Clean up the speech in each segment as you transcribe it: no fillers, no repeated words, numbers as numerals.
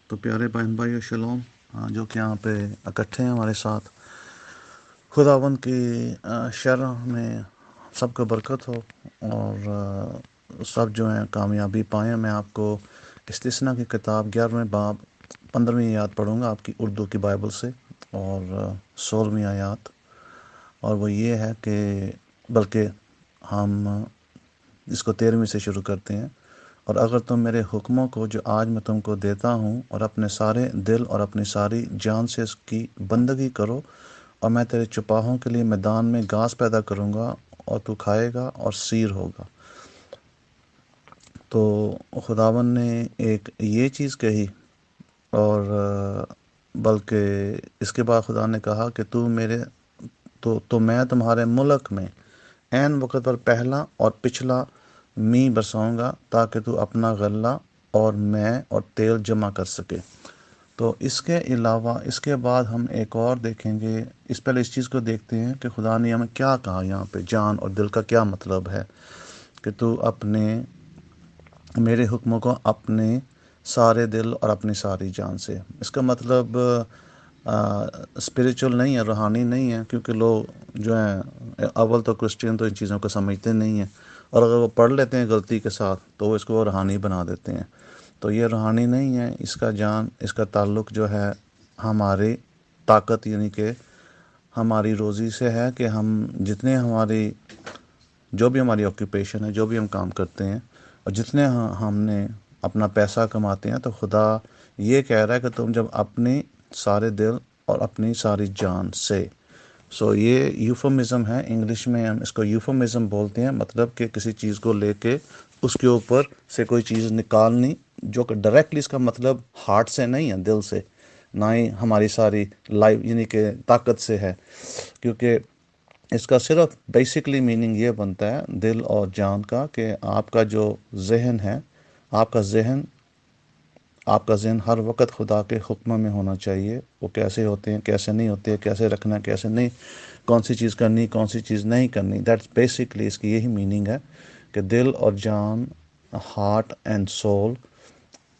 تو پیارے بہن بھائی شلوم، جو کہ یہاں پہ اکٹھے ہیں ہمارے ساتھ، خداوند کی شرح میں سب کو برکت ہو اور سب جو ہیں کامیابی پائیں۔ میں آپ کو استثنا کی کتاب 11ویں باب 15ویں آیات پڑھوں گا آپ کی اردو کی بائبل سے، اور 16ویں آیات، اور وہ یہ ہے کہ بلکہ ہم اس کو 13ویں سے شروع کرتے ہیں۔ اور اگر تم میرے حکموں کو جو آج میں تم کو دیتا ہوں اور اپنے سارے دل اور اپنی ساری جان سے اس کی بندگی کرو، اور میں تیرے چپاہوں کے لیے میدان میں گھاس پیدا کروں گا اور تو کھائے گا اور سیر ہوگا۔ تو خداوند نے ایک یہ چیز کہی، اور بلکہ اس کے بعد خدا نے کہا کہ تو میں تمہارے ملک میں عین وقت پر پہلا اور پچھلا می برساؤں گا، تاکہ تو اپنا غلہ اور میں اور تیل جمع کر سکے۔ تو اس کے علاوہ اس کے بعد ہم ایک اور دیکھیں گے۔ اس پہلے اس چیز کو دیکھتے ہیں کہ خدا نے ہمیں کیا کہا یہاں پہ، جان اور دل کا کیا مطلب ہے، کہ تو اپنے میرے حکموں کو اپنے سارے دل اور اپنی ساری جان سے۔ اس کا مطلب اسپریچول نہیں ہے، روحانی نہیں ہے، کیونکہ لوگ جو ہیں اول تو کرسچین تو ان چیزوں کو سمجھتے نہیں ہیں، اور اگر وہ پڑھ لیتے ہیں غلطی کے ساتھ تو وہ اس کو روحانی بنا دیتے ہیں۔ تو یہ روحانی نہیں ہے، اس کا تعلق جو ہے ہماری طاقت یعنی کہ ہماری روزی سے ہے، کہ ہم جتنے جو بھی ہماری آکوپیشن ہے، جو بھی ہم کام کرتے ہیں، اور جتنے ہم نے اپنا پیسہ کماتے ہیں، تو خدا یہ کہہ رہا ہے کہ تم جب اپنے سارے دل اور اپنی ساری جان سے۔ یہ یوفمزم ہے، انگلش میں ہم اس کو یوفمزم بولتے ہیں، مطلب کہ کسی چیز کو لے کے اس کے اوپر سے کوئی چیز نکالنی، جو کہ ڈائریکٹلی اس کا مطلب ہارٹ سے نہیں ہے، دل سے، نہ ہی ہماری ساری لائف یعنی کہ طاقت سے ہے، کیونکہ اس کا صرف بیسکلی میننگ یہ بنتا ہے دل اور جان کا، کہ آپ کا جو ذہن ہے، آپ کا ذہن ہر وقت خدا کے حکم میں ہونا چاہیے۔ وہ کیسے ہوتے ہیں، کیسے نہیں ہوتے، کیسے رکھنا، کیسے نہیں، کون سی چیز کرنی، کون سی چیز نہیں کرنی۔ دیٹس بیسکلی اس کی یہی میننگ ہے، کہ دل اور جان، ہارٹ اینڈ سول،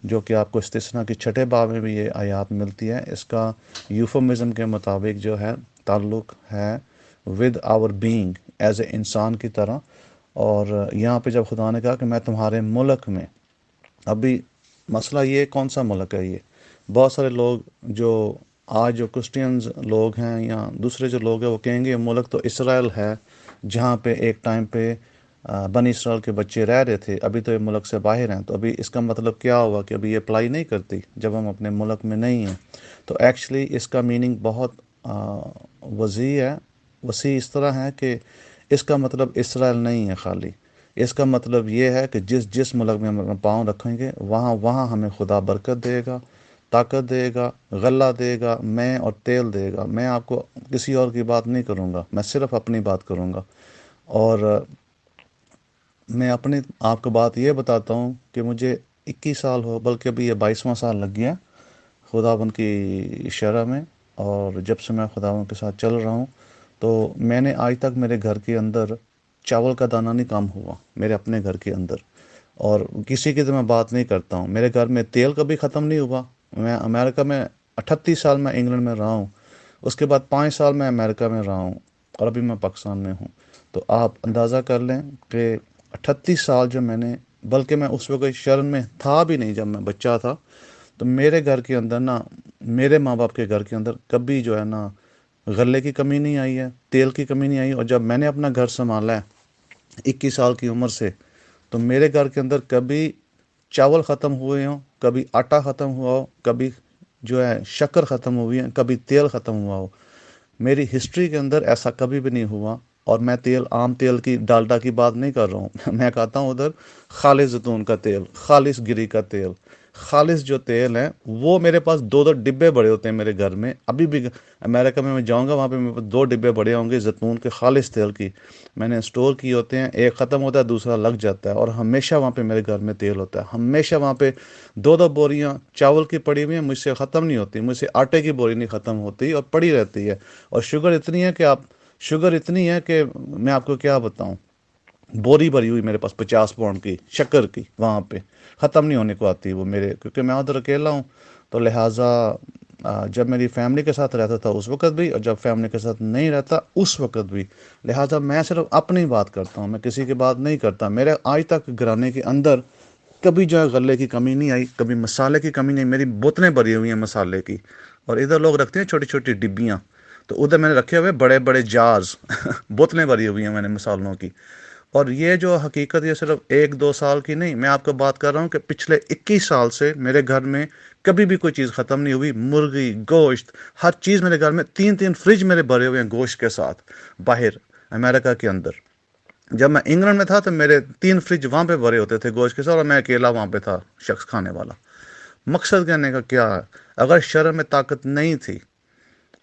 جو کہ آپ کو استثنا کی 6 باب میں بھی یہ آیات ملتی ہے۔ اس کا یوفمزم کے مطابق جو ہے تعلق ہے with our being, as a انسان کی طرح۔ اور یہاں پہ جب خدا نے کہا کہ میں تمہارے ملک میں، ابھی مسئلہ یہ کون سا ملک ہے؟ یہ بہت سارے لوگ جو آج جو کرسچینز لوگ ہیں یا دوسرے جو لوگ ہیں، وہ کہیں گے یہ ملک تو اسرائیل ہے، جہاں پہ ایک ٹائم پہ بنی اسرائیل کے بچے رہ رہے تھے، ابھی تو یہ ملک سے باہر ہیں۔ تو ابھی اس کا مطلب کیا ہوا کہ ابھی یہ اپلائی نہیں کرتی جب ہم اپنے ملک میں نہیں ہیں؟ تو ایکچولی اس کا میننگ بہت وسیع اس طرح ہے کہ اس کا مطلب اسرائیل نہیں ہے خالی۔ اس کا مطلب یہ ہے کہ جس ملک میں ہم اپنا پاؤں رکھیں گے، وہاں ہمیں خدا برکت دے گا، طاقت دے گا، غلہ دے گا، میں اور تیل دے گا۔ میں آپ کو کسی اور کی بات نہیں کروں گا، میں صرف اپنی بات کروں گا۔ اور میں اپنی آپ کو بات یہ بتاتا ہوں کہ مجھے 21 سال ہو، بلکہ ابھی یہ 22واں سال لگ گیا خداوند کی شرح میں، اور جب سے میں خداوند کے ساتھ چل رہا ہوں، تو میں نے آج تک میرے گھر کے اندر چاول کا دانہ نہیں کم ہوا، میرے اپنے گھر کے اندر۔ اور کسی کی تو میں بات نہیں کرتا ہوں، میرے گھر میں تیل کبھی ختم نہیں ہوا۔ میں امریکہ میں 38 سال میں انگلینڈ میں رہا ہوں، اس کے بعد 5 سال میں امریکہ میں رہا ہوں، اور ابھی میں پاکستان میں ہوں۔ تو آپ اندازہ کر لیں کہ 38 سال جو میں نے، بلکہ میں اس وقت شرم میں تھا بھی نہیں جب میں بچہ تھا، تو میرے گھر کے اندر نا، میرے ماں باپ کے گھر کے اندر کبھی جو ہے نا غلے کی کمی نہیں آئی ہے، تیل کی کمی نہیں آئی۔ اور جب میں نے اپنا گھر سنبھالا ہے 21 سال کی عمر سے، تو میرے گھر کے اندر کبھی چاول ختم ہوئے ہوں، کبھی آٹا ختم ہوا ہو، کبھی جو ہے شکر ختم ہوئی ہے، کبھی تیل ختم ہوا ہو۔ میری ہسٹری کے اندر ایسا کبھی بھی نہیں ہوا۔ اور میں عام تیل کی، ڈالڈا کی بات نہیں کر رہا ہوں، میں کہتا ہوں ادھر خالص زیتون کا تیل، خالص گری کا تیل، خالص جو تیل ہے وہ میرے پاس 2 ڈبے بڑے ہوتے ہیں میرے گھر میں۔ ابھی بھی امریکہ میں جاؤں گا، وہاں پہ میرے پاس 2 ڈبے بڑے ہوں گے زیتون کے خالص تیل کی، میں نے اسٹور کیے ہوتے ہیں۔ ایک ختم ہوتا ہے، دوسرا لگ جاتا ہے، اور ہمیشہ وہاں پہ میرے گھر میں تیل ہوتا ہے۔ ہمیشہ وہاں پہ 2 بوریاں چاول کی پڑی ہوئی ہیں، مجھ سے ختم نہیں ہوتی، مجھ سے آٹے کی بوری نہیں ختم ہوتی، اور پڑی رہتی ہے۔ اور شوگر اتنی ہے کہ میں آپ کو کیا بتاؤں، بوری بھری ہوئی میرے پاس 50 پاؤنڈ کی شکر کی، وہاں پہ ختم نہیں ہونے کو آتی وہ میرے، کیونکہ میں ادھر اکیلا ہوں۔ تو لہٰذا جب میری فیملی کے ساتھ رہتا تھا اس وقت بھی، اور جب فیملی کے ساتھ نہیں رہتا اس وقت بھی، لہٰذا میں صرف اپنی بات کرتا ہوں، میں کسی کی بات نہیں کرتا۔ میرے آج تک گھرانے کے اندر کبھی جو ہے غلے کی کمی نہیں آئی، کبھی مسالے کی کمی نہیں، میری بوتلیں بھری ہوئی ہیں مسالے کی، اور ادھر لوگ رکھتے ہیں چھوٹی چھوٹی ڈبیاں، تو ادھر میں نے رکھے ہوئے بڑے بڑے جارز بوتلیں بھری ہوئی ہیں میں نے مسالوں کی۔ اور یہ جو حقیقت یہ صرف ایک دو سال کی نہیں، میں آپ کو بات کر رہا ہوں کہ پچھلے 21 سال سے میرے گھر میں کبھی بھی کوئی چیز ختم نہیں ہوئی، مرغی، گوشت، ہر چیز میرے گھر میں، 3 فریج میرے بھرے ہوئے ہیں گوشت کے ساتھ باہر امریکہ کے اندر۔ جب میں انگلینڈ میں تھا تو میرے 3 فریج وہاں پہ بھرے ہوتے تھے گوشت کے ساتھ، اور میں اکیلا وہاں پہ تھا شخص کھانے والا۔ مقصد کہنے کا کیا ہے؟ اگر شرع میں طاقت نہیں تھی،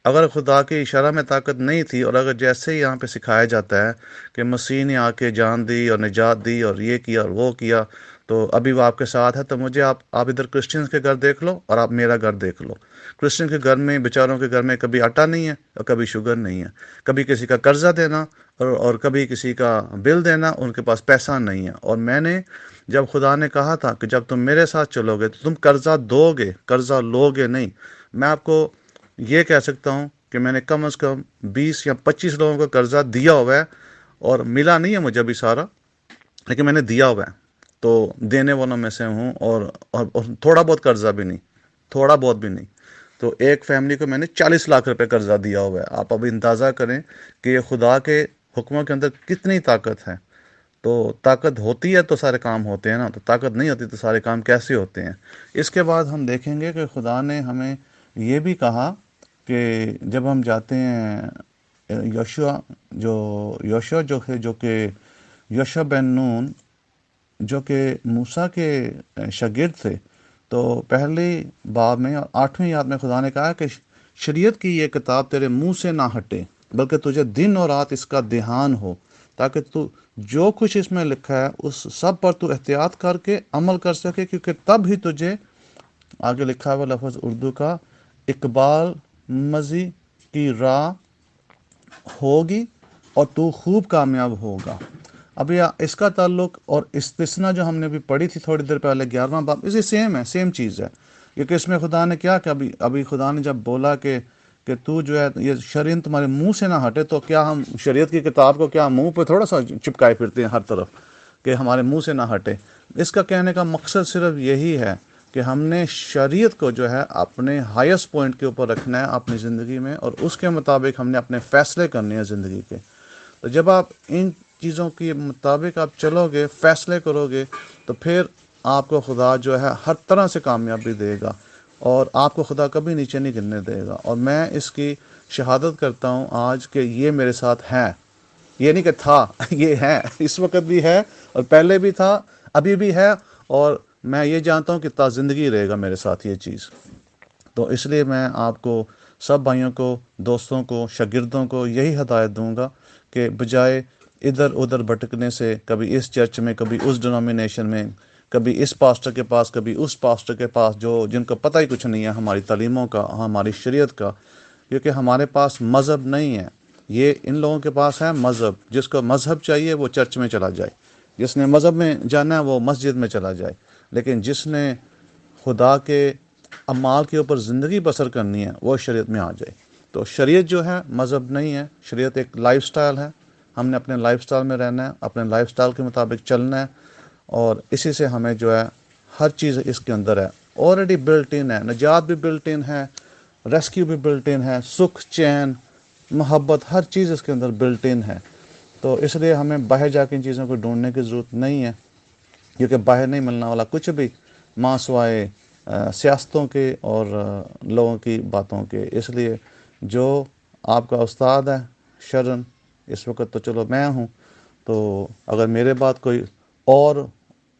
اگر خدا کی شرع میں طاقت نہیں تھی، اور اگر جیسے ہی یہاں پہ سکھایا جاتا ہے کہ مسیح نے آ کے جان دی اور نجات دی اور یہ کیا اور وہ کیا، تو ابھی وہ آپ کے ساتھ ہے، تو مجھے آپ ادھر کرسچنز کے گھر دیکھ لو اور آپ میرا گھر دیکھ لو۔ کرسچن کے گھر میں، بیچاروں کے گھر میں کبھی آٹا نہیں ہے اور کبھی شوگر نہیں ہے، کبھی کسی کا قرضہ دینا اور کبھی کسی کا بل دینا، ان کے پاس پیسہ نہیں ہے۔ اور میں نے جب خدا نے کہا تھا کہ جب تم میرے ساتھ چلو گے تو تم قرضہ دو گے، قرضہ لو گے نہیں، میں آپ کو یہ کہہ سکتا ہوں کہ میں نے کم از کم 20 یا 25 لوگوں کو قرضہ دیا ہوا ہے، اور ملا نہیں ہے مجھے ابھی سارا، لیکن میں نے دیا ہوا ہے، تو دینے والوں میں سے ہوں۔ اور تھوڑا بہت قرضہ بھی نہیں، تھوڑا بہت بھی نہیں، تو ایک فیملی کو میں نے 40 لاکھ روپے قرضہ دیا ہوا ہے۔ آپ ابھی اندازہ کریں کہ یہ خدا کے حکموں کے اندر کتنی طاقت ہے۔ تو طاقت ہوتی ہے تو سارے کام ہوتے ہیں نا، تو طاقت نہیں ہوتی تو سارے کام کیسے ہوتے ہیں؟ اس کے بعد ہم دیکھیں گے کہ خدا نے ہمیں یہ بھی کہا کہ جب ہم جاتے ہیں یوشوا جو کہ یوشوا بن نون، جو کہ موسیٰ کے شاگرد تھے، تو پہلی باب میں اور 8ویں آیت میں خدا نے کہا کہ شریعت کی یہ کتاب تیرے منہ سے نہ ہٹے، بلکہ تجھے دن اور رات اس کا دھیان ہو، تاکہ تو جو کچھ اس میں لکھا ہے اس سب پر تو احتیاط کر کے عمل کر سکے، کیونکہ تب ہی تجھے، آگے لکھا ہوا لفظ اردو کا، اقبال مزی کی راہ ہوگی اور تو خوب کامیاب ہوگا۔ اب یہ اس کا تعلق اور استثنا جو ہم نے بھی پڑھی تھی تھوڑی دیر پہلے 11واں باب، اسی سیم ہے، سیم چیز ہے، کیونکہ اس میں خدا نے کیا کہ ابھی خدا نے جب بولا کہ تو جو ہے یہ شریعت تمہارے منہ سے نہ ہٹے، تو کیا ہم شریعت کی کتاب کو کیا منہ پہ تھوڑا سا چپکائے پھرتے ہیں ہر طرف کہ ہمارے منہ سے نہ ہٹے؟ اس کا کہنے کا مقصد صرف یہی ہے کہ ہم نے شریعت کو جو ہے اپنے ہائیسٹ پوائنٹ کے اوپر رکھنا ہے اپنی زندگی میں، اور اس کے مطابق ہم نے اپنے فیصلے کرنے ہیں زندگی کے۔ تو جب آپ ان چیزوں کے مطابق آپ چلو گے، فیصلے کرو گے، تو پھر آپ کو خدا جو ہے ہر طرح سے کامیابی دے گا، اور آپ کو خدا کبھی نیچے نہیں گرنے دے گا۔ اور میں اس کی شہادت کرتا ہوں آج کہ یہ میرے ساتھ ہے، یہ نہیں کہ تھا، یہ ہے، اس وقت بھی ہے، اور پہلے بھی تھا، ابھی بھی ہے، اور میں یہ جانتا ہوں کہ تا زندگی رہے گا میرے ساتھ یہ چیز۔ تو اس لیے میں آپ کو، سب بھائیوں کو، دوستوں کو، شاگردوں کو یہی ہدایت دوں گا کہ بجائے ادھر ادھر بھٹکنے سے، کبھی اس چرچ میں، کبھی اس ڈینومینیشن میں، کبھی اس پاسٹر کے پاس، کبھی اس پاسٹر کے پاس، جن کو پتہ ہی کچھ نہیں ہے ہماری تعلیموں کا، ہماری شریعت کا، کیونکہ ہمارے پاس مذہب نہیں ہے، یہ ان لوگوں کے پاس ہے مذہب۔ جس کو مذہب چاہیے وہ چرچ میں چلا جائے، جس نے مذہب میں جانا ہے وہ مسجد میں چلا جائے، لیکن جس نے خدا کے اعمال کے اوپر زندگی بسر کرنی ہے وہ شریعت میں آ جائے۔ تو شریعت جو ہے مذہب نہیں ہے، شریعت ایک لائف سٹائل ہے، ہم نے اپنے لائف سٹائل میں رہنا ہے، اپنے لائف سٹائل کے مطابق چلنا ہے، اور اسی سے ہمیں جو ہے ہر چیز اس کے اندر ہے، آلریڈی بلٹ ان ہے، نجات بھی بلٹ ان ہے، ریسکیو بھی بلٹ ان ہے، سکھ، چین، محبت، ہر چیز اس کے اندر بلٹ ان ہے۔ تو اس لیے ہمیں باہر جا کے ان چیزوں کو ڈھونڈنے کی ضرورت نہیں ہے، کیونکہ باہر نہیں ملنے والا کچھ بھی، ماں سوائے سیاستوں کے اور لوگوں کی باتوں کے۔ اس لیے جو آپ کا استاد ہے شرن، اس وقت تو چلو میں ہوں، تو اگر میرے بعد کوئی اور،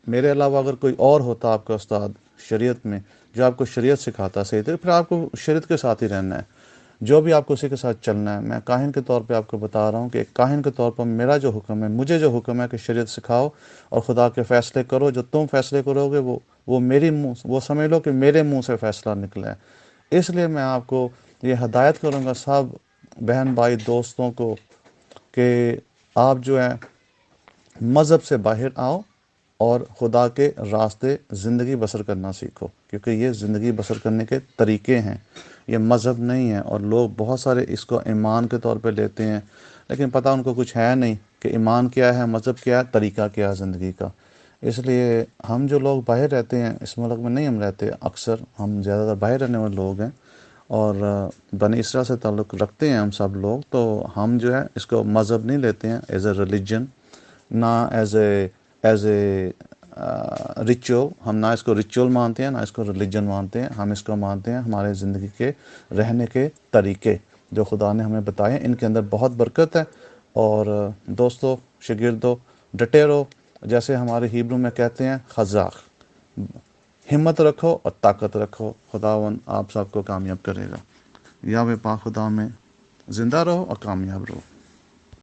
میرے علاوہ اگر کوئی اور ہوتا آپ کا استاد شریعت میں، جو آپ کو شریعت سکھاتا صحیح، تو پھر آپ کو شریعت کے ساتھ ہی رہنا ہے، جو بھی آپ کو اسی کے ساتھ چلنا ہے۔ میں کاہن کے طور پہ آپ کو بتا رہا ہوں کہ ایک کاہن کے طور پر میرا جو حکم ہے، مجھے جو حکم ہے کہ شریعت سکھاؤ اور خدا کے فیصلے کرو، جو تم فیصلے کرو گے وہ میری منہ، وہ سمجھ لو کہ میرے منہ سے فیصلہ نکلا ہے۔ اس لیے میں آپ کو یہ ہدایت کروں گا سب بہن بھائی دوستوں کو کہ آپ جو ہے مذہب سے باہر آؤ اور خدا کے راستے زندگی بسر کرنا سیکھو، کیونکہ یہ زندگی بسر کرنے کے طریقے ہیں، یہ مذہب نہیں ہے۔ اور لوگ بہت سارے اس کو ایمان کے طور پہ لیتے ہیں، لیکن پتہ ان کو کچھ ہے نہیں کہ ایمان کیا ہے، مذہب کیا ہے، طریقہ کیا ہے زندگی کا۔ اس لیے ہم جو لوگ باہر رہتے ہیں، اس ملک میں نہیں ہم رہتے، اکثر ہم زیادہ تر باہر رہنے والے لوگ ہیں اور بنی اسرائیل سے تعلق رکھتے ہیں ہم سب لوگ، تو ہم جو ہے اس کو مذہب نہیں لیتے ہیں ایز اے ریلیجن، نہ ایز اے ریچول، ہم نہ اس کو ریچول مانتے ہیں، نہ اس کو ریلیجن مانتے ہیں، ہم اس کو مانتے ہیں ہمارے زندگی کے رہنے کے طریقے جو خدا نے ہمیں بتائے ہیں۔ ان کے اندر بہت برکت ہے۔ اور دوستو، شاگردو، ڈٹے رہو، جیسے ہمارے ہیبرو میں کہتے ہیں خزاق، ہمت رکھو اور طاقت رکھو، خداوند آپ سب کو کامیاب کرے گا۔ یا پاک خدا میں زندہ رہو اور کامیاب رہو۔